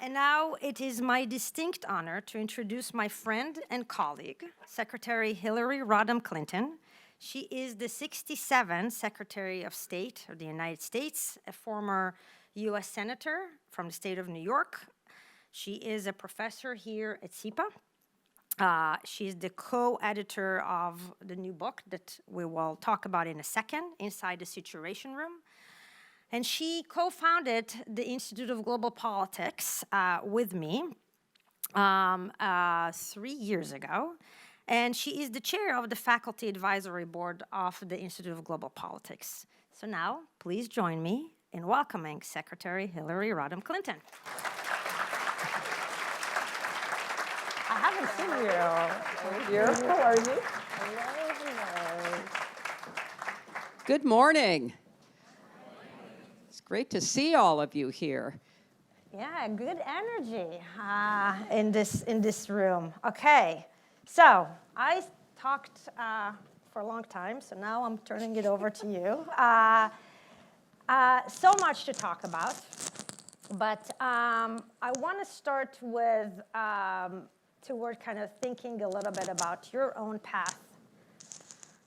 And now it is my distinct honor to introduce my friend and colleague, Secretary Hillary Rodham-Clinton. She is the 67th Secretary of State of the United States, a former U.S. Senator from the state of New York. She is a professor here at SIPa. She's the co-editor of the new book that we will talk about in a second, Inside the Situation Room. And she co-founded the Institute of Global Politics with me 3 years ago. And she is the chair of the Faculty Advisory Board of the Institute of Global Politics. So now, please join me in welcoming Secretary Hillary Rodham-Clinton. I haven't seen you. How are you? Hello. Good morning. It's great to see all of you here. Yeah, good energy in this room. Okay, so I talked for a long time, so now I'm turning it over to you. So much to talk about, but I want to start with toward kind of thinking a little bit about your own path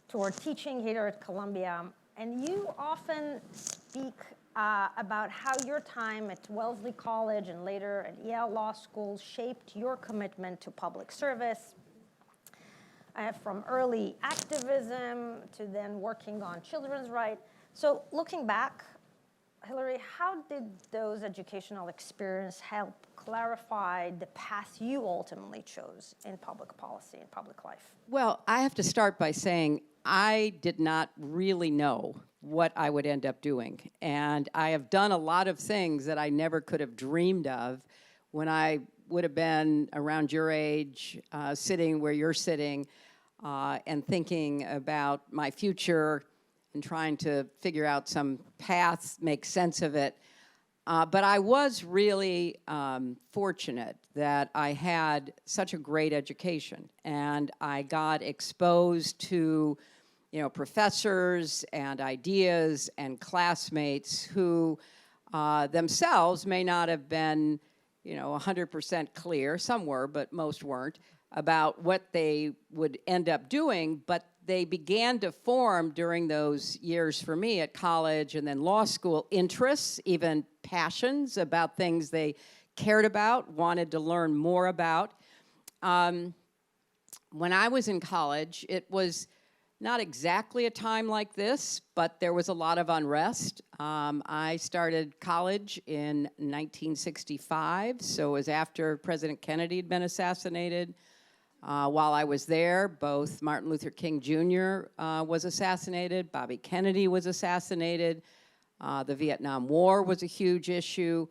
toward teaching here at Columbia. And you often speak about how your time at Wellesley College and later at Yale Law School shaped your commitment to public service, from early activism to then working on children's rights. So looking back, Hillary, how did those educational experiences help clarify the path you ultimately chose in public policy and public life? Well, I have to start by saying I did not really know what I would end up doing. And I have done a lot of things that I never could have dreamed of when I would have been around your age, sitting where you're sitting, and thinking about my future and trying to figure out some paths, make sense of it. But I was really fortunate that I had such a great education, and I got exposed to, professors and ideas and classmates who themselves may not have been, 100% clear. Some were, but most weren't, about what they would end up doing, but they began to form during those years for me at college and then law school interests, even passions about things they cared about, wanted to learn more about. When I was in college, it was not exactly a time like this, but there was a lot of unrest. I started college in 1965, so it was after President Kennedy had been assassinated. While I was there, both Martin Luther King Jr. Was assassinated, Bobby Kennedy was assassinated, the Vietnam War was a huge issue.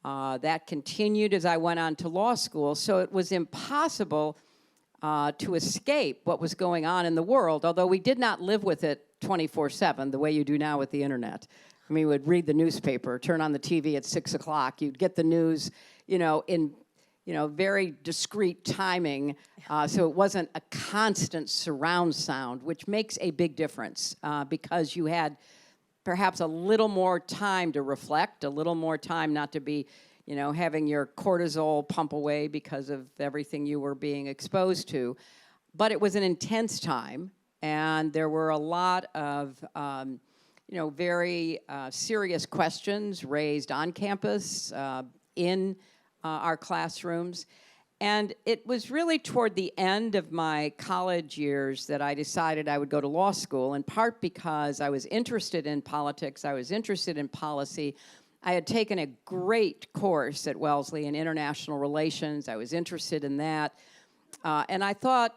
That continued as I went on to law school, so it was impossible to escape what was going on in the world, although we did not live with it 24/7 the way you do now with the internet. I mean, we would read the newspaper, turn on the TV at 6 o'clock, you'd get the news, in very discrete timing, so it wasn't a constant surround sound, which makes a big difference because you had perhaps a little more time to reflect, a little more time not to be, having your cortisol pump away because of everything you were being exposed to. But it was an intense time, and there were a lot of, very serious questions raised on campus, in our classrooms. And it was really toward the end of my college years that I decided I would go to law school, in part because I was interested in politics, I was interested in policy. I had taken a great course at Wellesley in international relations. I was interested in that. And I thought,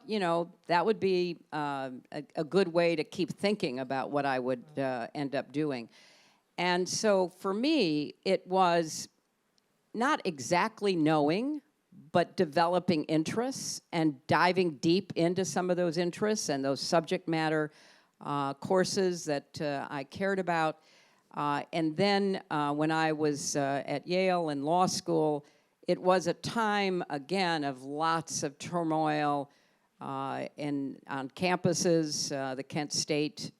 that would be a good way to keep thinking about what I would end up doing. And so for me, it was not exactly knowing, but developing interests and diving deep into some of those interests and those subject matter courses that I cared about. And then when I was at Yale in law school, it was a time, again, of lots of turmoil, and on campuses. The Kent State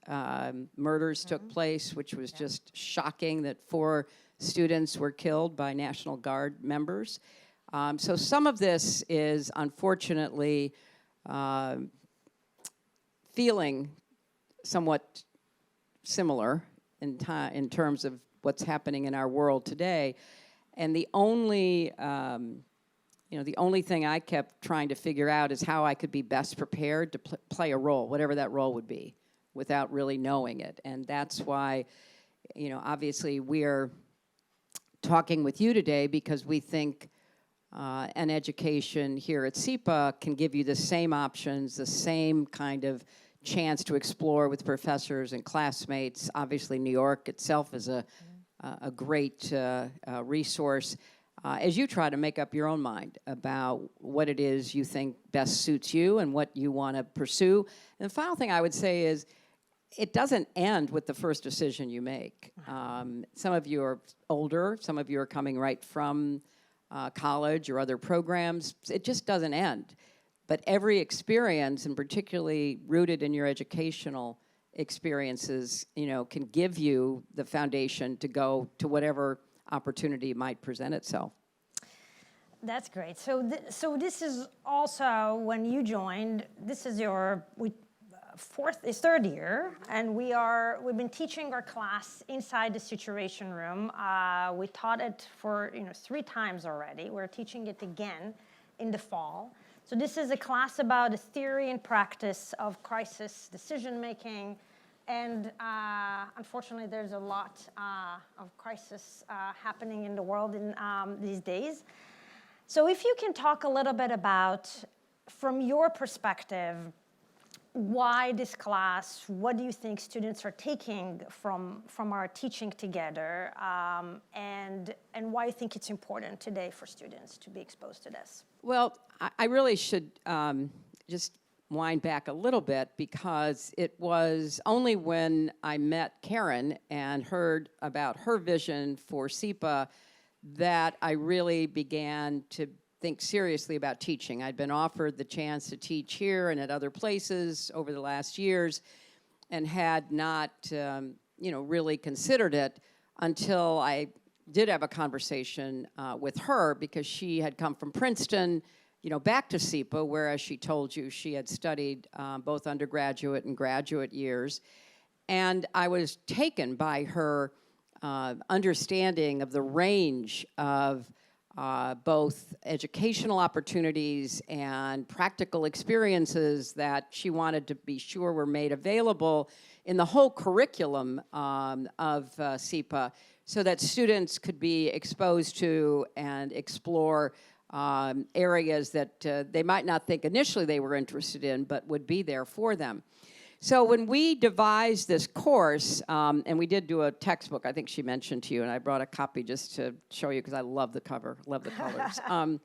murders took place, which was just shocking that 4 students were killed by National Guard members. So some of this is unfortunately feeling somewhat similar in terms of what's happening in our world today. And the only the only thing I kept trying to figure out is how I could be best prepared to play a role, whatever that role would be, without really knowing it. And that's why, obviously we're talking with you today because we think an education here at SIPa can give you the same options, the same kind of chance to explore with professors and classmates. Obviously, New York itself is a great resource as you try to make up your own mind about what it is you think best suits you and what you want to pursue. And the final thing I would say is it doesn't end with the first decision you make. Some of you are older, some of you are coming right from college or other programs. It just doesn't end. But every experience, and particularly rooted in your educational experiences, can give you the foundation to go to whatever opportunity might present itself. That's great. So this is also when you joined. This is your third year, and we've been teaching our class inside the Situation Room. We taught it for 3 times already. We're teaching it again in the fall. So this is a class about the theory and practice of crisis decision making. And unfortunately, there's a lot of crisis happening in the world in these days. So if you can talk a little bit about, from your perspective, why this class, what do you think students are taking from our teaching together, and why you think it's important today for students to be exposed to this? Well, I really should just wind back a little bit, because it was only when I met Keren and heard about her vision for SIPa that I really began to think seriously about teaching. I'd been offered the chance to teach here and at other places over the last years and had not really considered it until I did have a conversation with her, because she had come from Princeton, back to SIPa, where, as she told you, she had studied both undergraduate and graduate years. And I was taken by her understanding of the range of both educational opportunities and practical experiences that she wanted to be sure were made available in the whole curriculum of SIPa, so that students could be exposed to and explore areas that they might not think initially they were interested in, but would be there for them. So when we devised this course, and we did do a textbook, I think she mentioned to you, and I brought a copy just to show you because I love the cover, love the colors.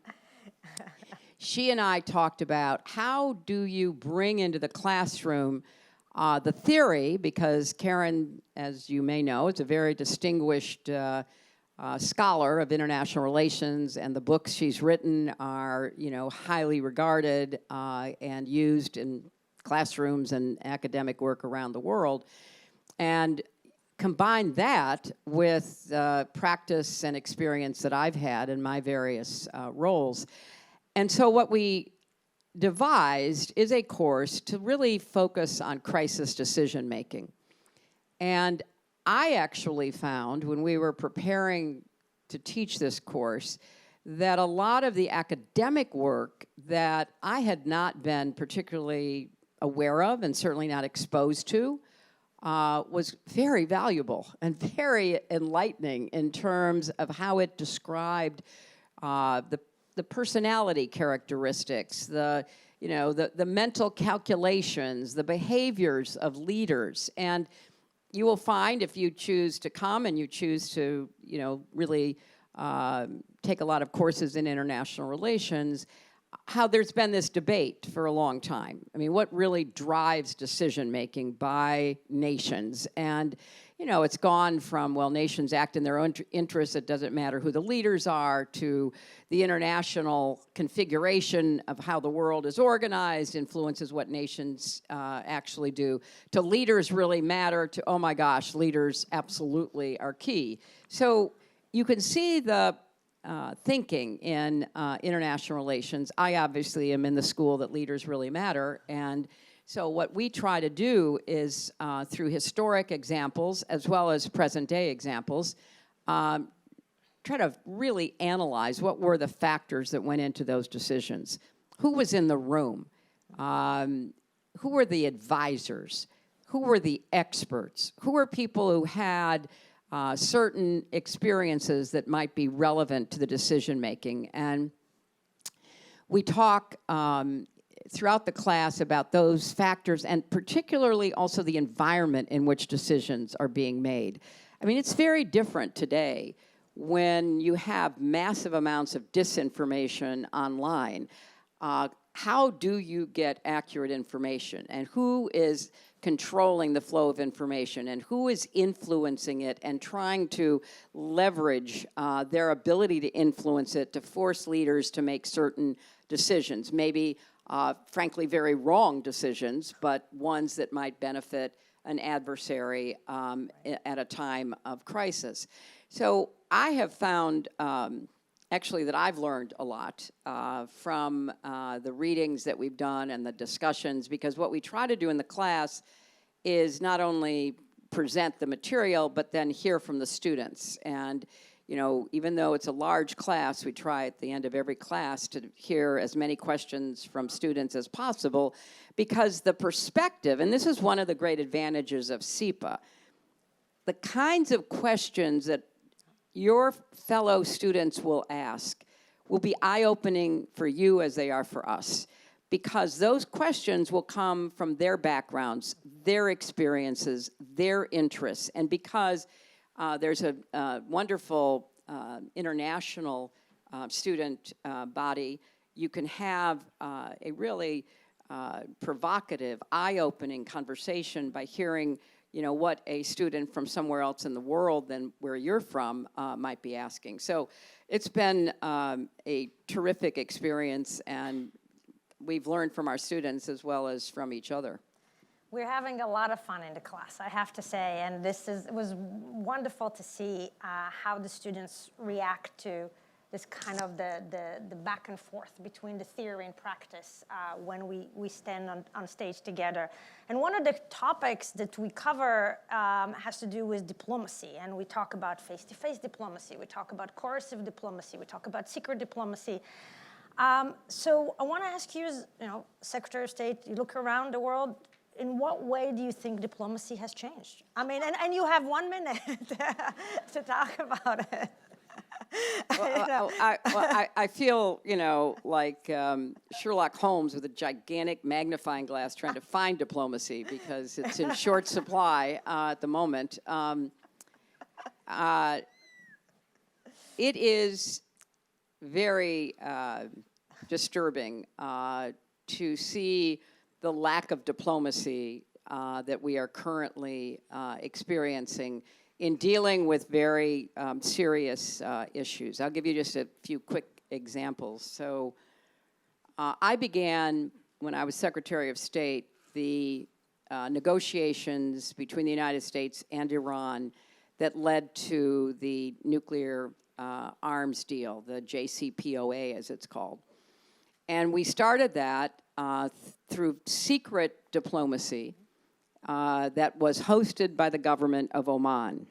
She and I talked about how do you bring into the classroom the theory, because Keren, as you may know, is a very distinguished scholar of international relations, and the books she's written are, highly regarded and used in classrooms and academic work around the world. And combine that with practice and experience that I've had in my various roles. And so what we devised is a course to really focus on crisis decision making. And I actually found, when we were preparing to teach this course, that a lot of the academic work that I had not been particularly aware of and certainly not exposed to was very valuable and very enlightening in terms of how it described the personality characteristics, the mental calculations, the behaviors of leaders. And you will find, if you choose to come and you choose to, really take a lot of courses in international relations, how there's been this debate for a long time. I mean, what really drives decision-making by nations? And, it's gone from, well, nations act in their own interests, it doesn't matter who the leaders are, to the international configuration of how the world is organized influences what nations actually do, to leaders really matter, to, oh my gosh, leaders absolutely are key. So you can see the thinking in international relations. I obviously am in the school that leaders really matter, and so what we try to do is, through historic examples as well as present-day examples, try to really analyze what were the factors that went into those decisions. Who was in the room? Who were the advisors? Who were the experts? Who were people who had certain experiences that might be relevant to the decision-making? And we talk throughout the class about those factors, and particularly also the environment in which decisions are being made. I mean, it's very different today when you have massive amounts of disinformation online. How do you get accurate information? And who is controlling the flow of information? And who is influencing it and trying to leverage their ability to influence it to force leaders to make certain decisions? Maybe frankly, very wrong decisions, but ones that might benefit an adversary at a time of crisis. So I have found, actually, that I've learned a lot from the readings that we've done and the discussions, because what we try to do in the class is not only present the material, but then hear from the students. And even though it's a large class, we try at the end of every class to hear as many questions from students as possible, because the perspective, and this is one of the great advantages of SIPa, the kinds of questions that your fellow students will ask will be eye-opening for you as they are for us, because those questions will come from their backgrounds, their experiences, their interests, and because there's a wonderful international student body, you can have a really provocative, eye-opening conversation by hearing, what a student from somewhere else in the world than where you're from might be asking. So it's been a terrific experience, and we've learned from our students as well as from each other. We're having a lot of fun in the class, I have to say, and it was wonderful to see how the students react to this kind of the back and forth between the theory and practice when we stand on stage together. And one of the topics that we cover has to do with diplomacy, and we talk about face-to-face diplomacy, we talk about coercive diplomacy, we talk about secret diplomacy. So I want to ask you, as Secretary of State, you look around the world, in what way do you think diplomacy has changed? I mean, and you have 1 minute to talk about it. Well, I feel, like Sherlock Holmes with a gigantic magnifying glass trying to find diplomacy, because it's in short supply at the moment. It is very disturbing to see the lack of diplomacy that we are currently experiencing in dealing with very serious issues. I'll give you just a few quick examples. So I began, when I was Secretary of State, the negotiations between the United States and Iran that led to the nuclear arms deal, the JCPOA as it's called. And we started that through secret diplomacy that was hosted by the government of Oman.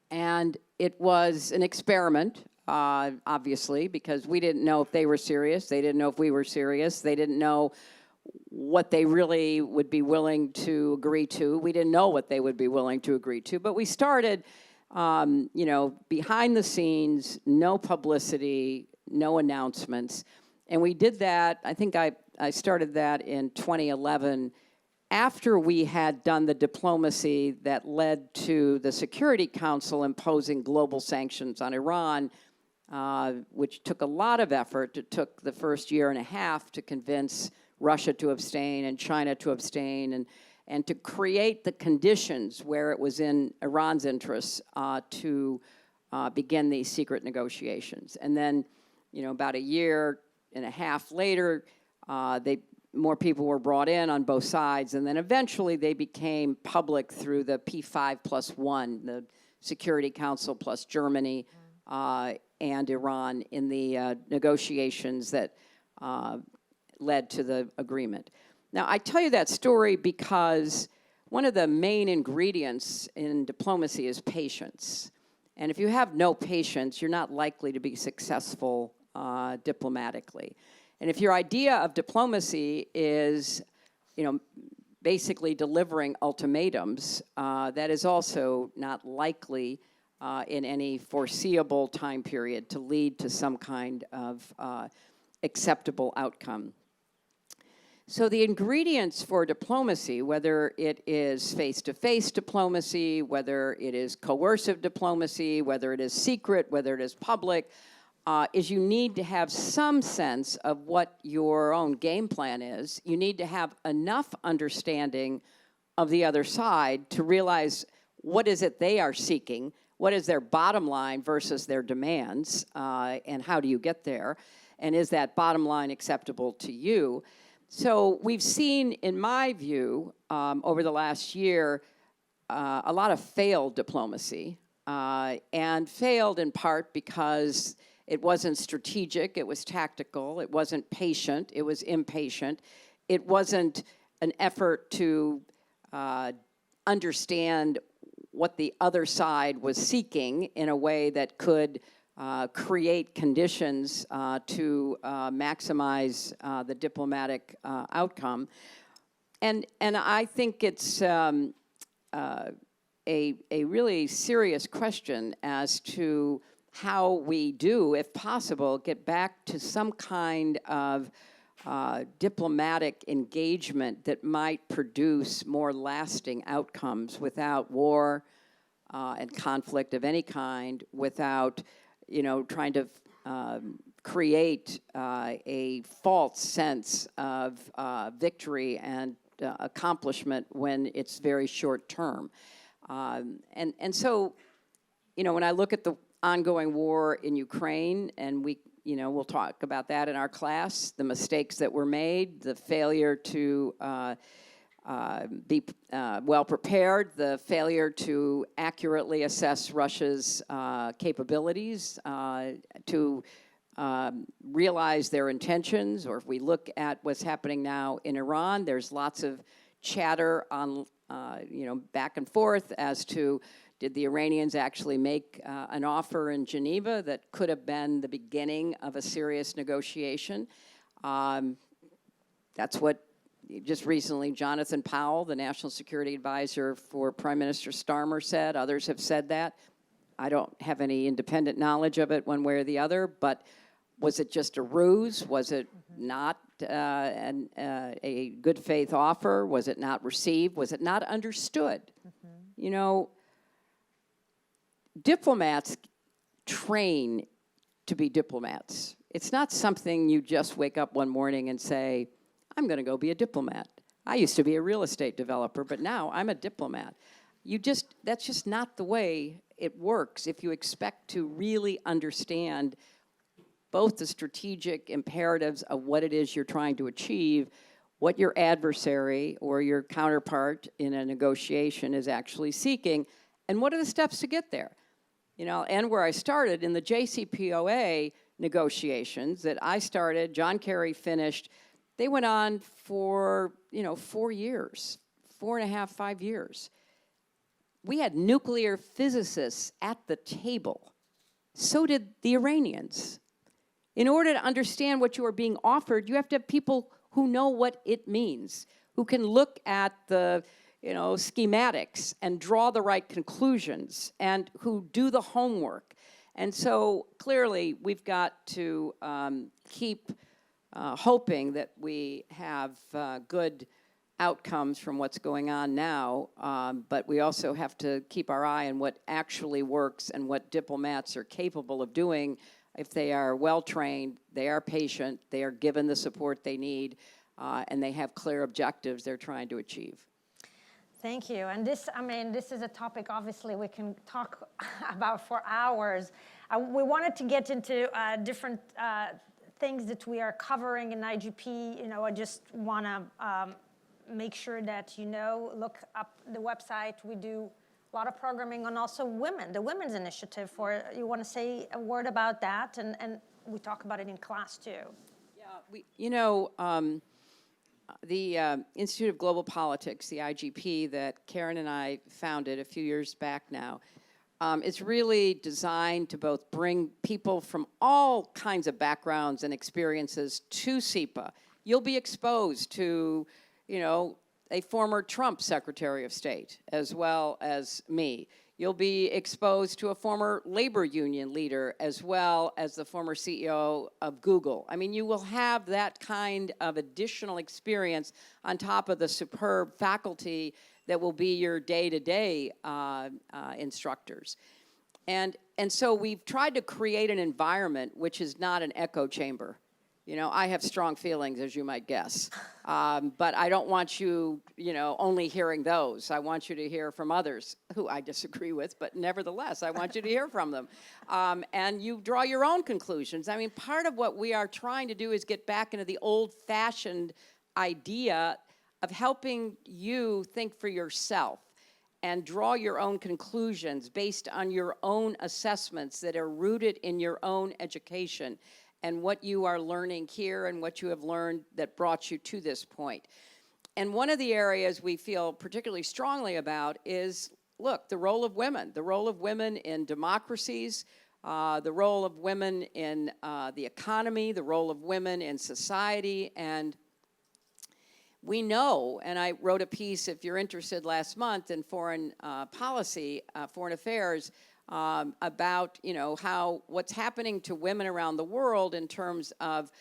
And it was an experiment, obviously, because we didn't know if they were serious. They didn't know if we were serious. They didn't know what they really would be willing to agree to. We didn't know what they would be willing to agree to. But we started, behind the scenes, no publicity, no announcements. And we did that, I think I started that in 2011, after we had done the diplomacy that led to the Security Council imposing global sanctions on Iran which took a lot of effort. It took the first year and a half to convince Russia to abstain and China to abstain, and to create the conditions where it was in Iran's interests to begin these secret negotiations. And then, about a year and a half later, more people were brought in on both sides, and then eventually they became public through the P5+1, the Security Council plus Germany and Iran in the negotiations that led to the agreement. Now, I tell you that story because one of the main ingredients in diplomacy is patience. And if you have no patience, you're not likely to be successful diplomatically. And if your idea of diplomacy is, basically delivering ultimatums, that is also not likely in any foreseeable time period to lead to some kind of acceptable outcome. So the ingredients for diplomacy, whether it is face-to-face diplomacy, whether it is coercive diplomacy, whether it is secret, whether it is public, is you need to have some sense of what your own game plan is. You need to have enough understanding of the other side to realize what is it they are seeking, what is their bottom line versus their demands, and how do you get there, and is that bottom line acceptable to you? So we've seen, in my view, over the last year, a lot of failed diplomacy, and failed in part because it wasn't strategic, it was tactical, it wasn't patient, it was impatient. It wasn't an effort to understand what the other side was seeking in a way that could create conditions to maximize the diplomatic outcome. And I think it's a really serious question as to how we do, if possible, get back to some kind of diplomatic engagement that might produce more lasting outcomes without war and conflict of any kind, without trying to create a false sense of victory and accomplishment when it's very short term. And so, when I look at the ongoing war in Ukraine, and we'll talk about that in our class, the mistakes that were made, the failure to be well prepared, the failure to accurately assess Russia's capabilities, to realize their intentions, or if we look at what's happening now in Iran, there's lots of chatter on, back and forth as to did the Iranians actually make an offer in Geneva that could have been the beginning of a serious negotiation. That's what just recently Jonathan Powell, the National Security Advisor for Prime Minister Starmer, said. Others have said that. I don't have any independent knowledge of it one way or the other, but was it just a ruse? Was it not a good faith offer? Was it not received? Was it not understood? Diplomats train to be diplomats. It's not something you just wake up one morning and say, I'm going to go be a diplomat. I used to be a real estate developer, but now I'm a diplomat. That's just not the way it works if you expect to really understand both the strategic imperatives of what it is you're trying to achieve, what your adversary or your counterpart in a negotiation is actually seeking, and what are the steps to get there. And where I started in the JCPOA negotiations that I started, John Kerry finished, they went on for, 4 years, 4.5, 5 years. We had nuclear physicists at the table. So did the Iranians. In order to understand what you are being offered, you have to have people who know what it means, who can look at the schematics and draw the right conclusions, and who do the homework. And so clearly we've got to keep hoping that we have good outcomes from what's going on now, but we also have to keep our eye on what actually works and what diplomats are capable of doing if they are well-trained, they are patient, they are given the support they need, and they have clear objectives they're trying to achieve. Thank you. And this, I mean, this is a topic obviously we can talk about for hours. We wanted to get into different things that we are covering in IGP. You know, I just want to make sure that you know, look up the website. We do a lot of programming on also women, the Women's Initiative. For you want to say a word about that, and we talk about it in class too. Yeah, you know, the Institute of Global Politics, the IGP that Keren and I founded a few years back now, it's really designed to both bring people from all kinds of backgrounds and experiences to SIPa. You'll be exposed to, you know, a former Trump Secretary of State, as well as me. You'll be exposed to a former labor union leader, as well as the former CEO of Google. I mean, you will have that kind of additional experience on top of the superb faculty that will be your day-to-day instructors. And so we've tried to create an environment which is not an echo chamber. You know, I have strong feelings, as you might guess, but I don't want you, you know, only hearing those. I want you to hear from others who I disagree with, but nevertheless, I want you to hear from them. And you draw your own conclusions. I mean, part of what we are trying to do is get back into the old-fashioned idea of helping you think for yourself and draw your own conclusions based on your own assessments that are rooted in your own education and what you are learning here and what you have learned that brought you to this point. And one of the areas we feel particularly strongly about is, look, the role of women in democracies, the role of women in the economy, the role of women in society. And we know, and I wrote a piece, if you're interested, last month in foreign policy, foreign affairs, about, you know, how what's happening to women around the world in terms of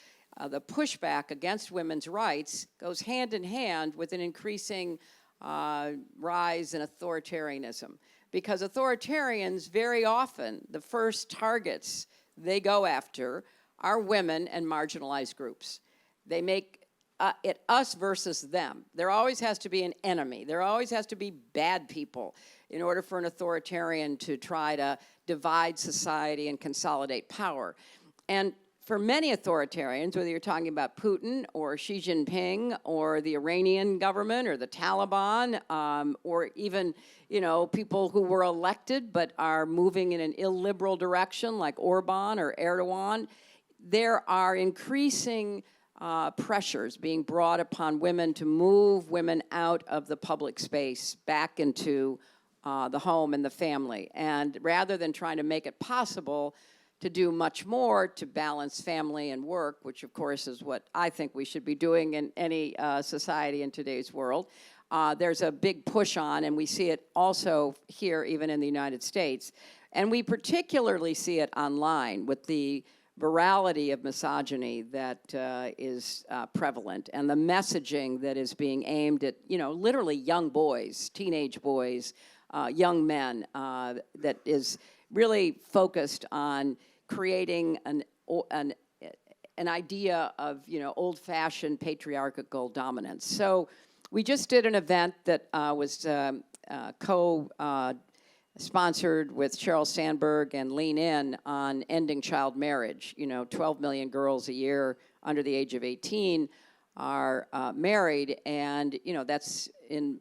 the pushback against women's rights goes hand in hand with an increasing rise in authoritarianism. Because authoritarians, very often, the first targets they go after are women and marginalized groups. They make it us versus them. There always has to be an enemy. There always has to be bad people in order for an authoritarian to try to divide society and consolidate power. And for many authoritarians, whether you're talking about Putin or Xi Jinping or the Iranian government or the Taliban, or even, you know, people who were elected but are moving in an illiberal direction like Orban or Erdogan, there are increasing pressures being brought upon women to move women out of the public space back into the home and the family. And rather than trying to make it possible to do much more to balance family and work, which of course is what I think we should be doing in any society in today's world, there's a big push on, and we see it also here even in the United States. And we particularly see it online with the virality of misogyny that is prevalent, and the messaging that is being aimed at, you know, literally young boys, teenage boys, young men, that is really focused on creating an idea of, you know, old-fashioned patriarchal dominance. So we just did an event that was sponsored with Sheryl Sandberg and Lean In on ending child marriage. You know, 12 million girls a year under the age of 18 are married, and, you know, that's in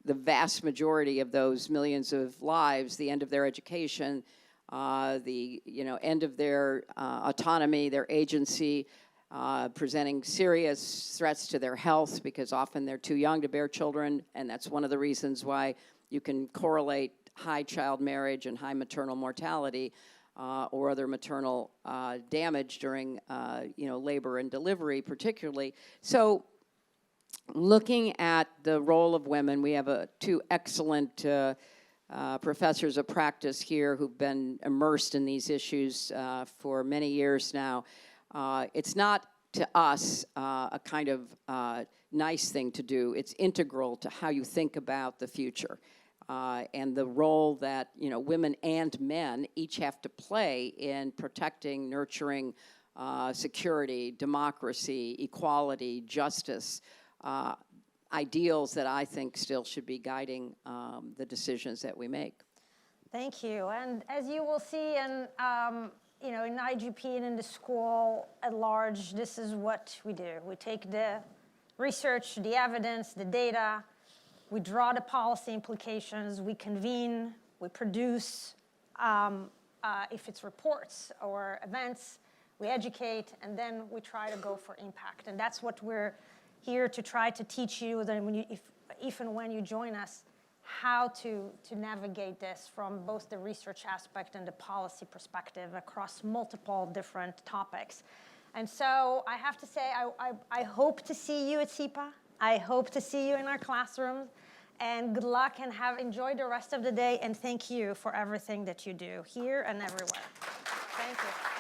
the vast majority of those millions of lives, the end of their education, the, you know, end of their autonomy, their agency, presenting serious threats to their health because often they're too young to bear children, and that's one of the reasons why you can correlate high child marriage and high maternal mortality or other maternal damage during, you know, labor and delivery particularly. So looking at the role of women, we have two excellent professors of practice here who've been immersed in these issues for many years now. It's not, to us, a kind of nice thing to do. It's integral to how you think about the future. and the role that, women and men each have to play in protecting, nurturing security, democracy, equality, justice, ideals that I think still should be guiding the decisions that we make. Thank you. And as you will see in, in IGP and in the school at large, this is what we do. We take the research, the evidence, the data, we draw the policy implications, we convene, we produce, if it's reports or events, we educate, and then we try to go for impact. And that's what we're here to try to teach you, that when if and when you join us, how to navigate this from both the research aspect and the policy perspective across multiple different topics. And so I have to say, I hope to see you at SIPa. I hope to see you in our classrooms. And good luck, and enjoy the rest of the day. And thank you for everything that you do here and everywhere. Thank you.